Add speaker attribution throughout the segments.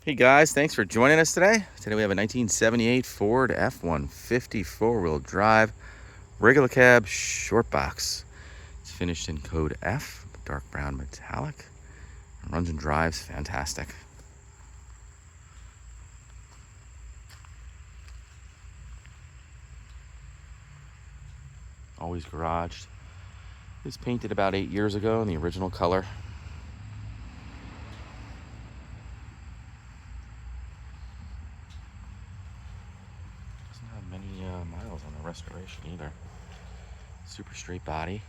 Speaker 1: Hey guys, thanks for joining us today. Today we have a 1978 Ford F-150 4-wheel drive regular cab short box. It's finished in code F, dark brown metallic. It runs and drives fantastic. Always garaged. It was painted about 8 years ago in the original color. Doesn't have many miles on the restoration either. Super straight body.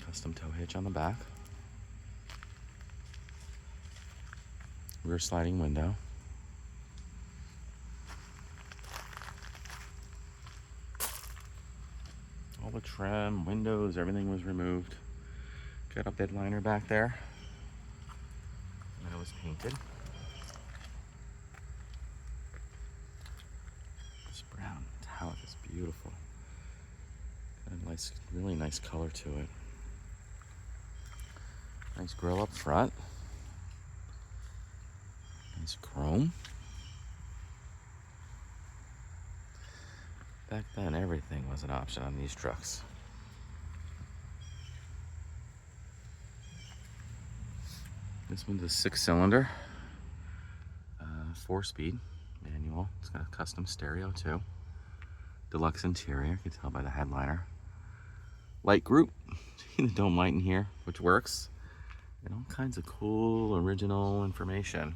Speaker 1: Custom tow hitch on the back. Rear sliding window. All the trim, windows, everything was removed. Got a bed liner back there. And it was painted. This brown metallic is beautiful. Got a nice, really nice color to it. Nice grille up front. Nice chrome. Back then, everything was an option on these trucks. This one's a 6-cylinder, 4-speed manual. It's got a custom stereo too. Deluxe interior, you can tell by the headliner. Light group, see the dome light in here, which works. And all kinds of cool, original information.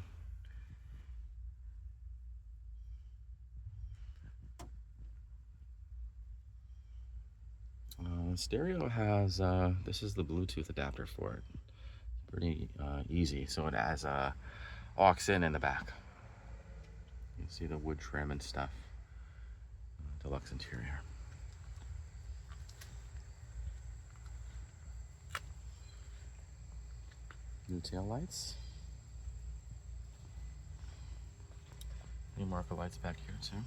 Speaker 1: The stereo has, this is the Bluetooth adapter for it. Pretty easy. So it has aux in the back. You see the wood trim and stuff. Deluxe interior. New tail lights. New marker lights back here too.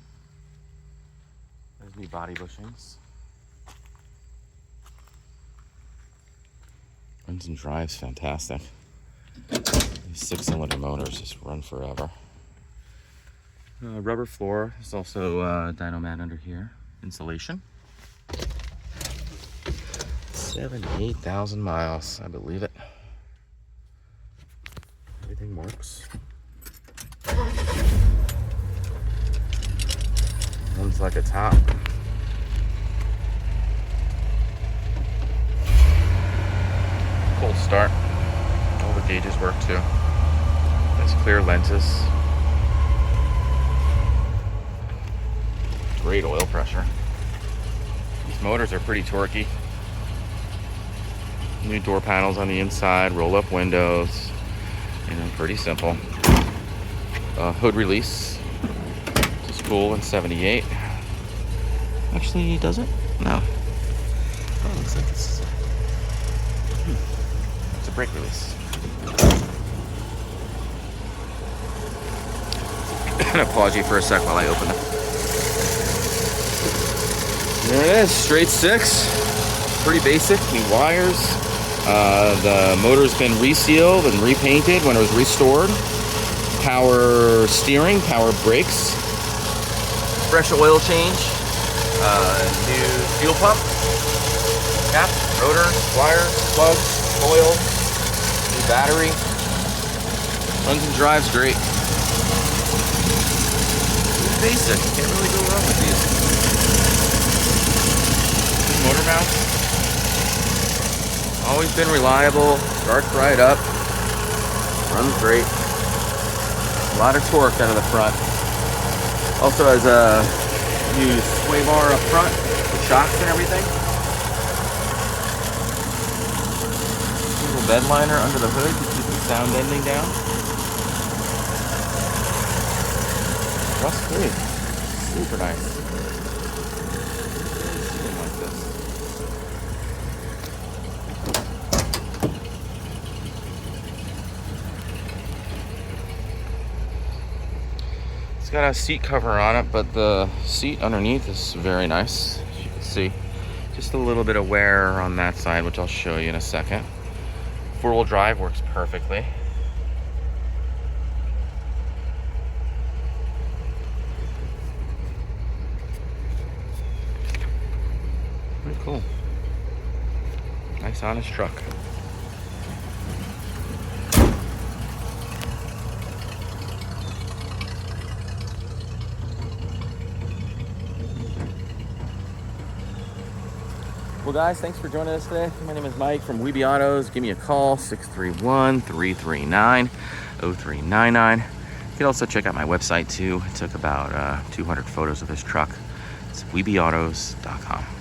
Speaker 1: There's new body bushings. Runs and drives fantastic. These 6-cylinder motors just run forever. Rubber floor. There's also dyno mat under here. Insulation. 78,000 miles. I believe it. Everything works. Runs like a top. Cold start. All the gauges work too. Nice clear lenses. Great oil pressure. These motors are pretty torquey. New door panels on the inside, roll up windows. Pretty simple. Hood release. Which is cool in 78. Actually, does it? No. Oh, looks like this is a brake release. I'm gonna pause you for a sec while I open it. There it is, straight 6. Pretty basic, new wires. The motor's been resealed and repainted when it was restored. Power steering, power brakes. Fresh oil change. New fuel pump. Cap, rotor, wires, plugs, coil. New battery. Runs and drives great. Basic, can't really go wrong with these. Motor mounts. Always been reliable, starts right up, runs great. A lot of torque out of the front. Also has a new sway bar up front with shocks and everything. Little bed liner under the hood to keep the sound ending down. Rust free, super nice. Like this. It's got a seat cover on it, but the seat underneath is very nice. As you see just a little bit of wear on that side, which I'll show you in a second. Four-wheel drive works perfectly. Pretty cool. Nice, honest truck. Well guys, thanks for joining us today. My name is Mike from Weeby Autos. Give me a call, 631-339-0399. You can also check out my website too. I took about 200 photos of this truck. It's weebyautos.com.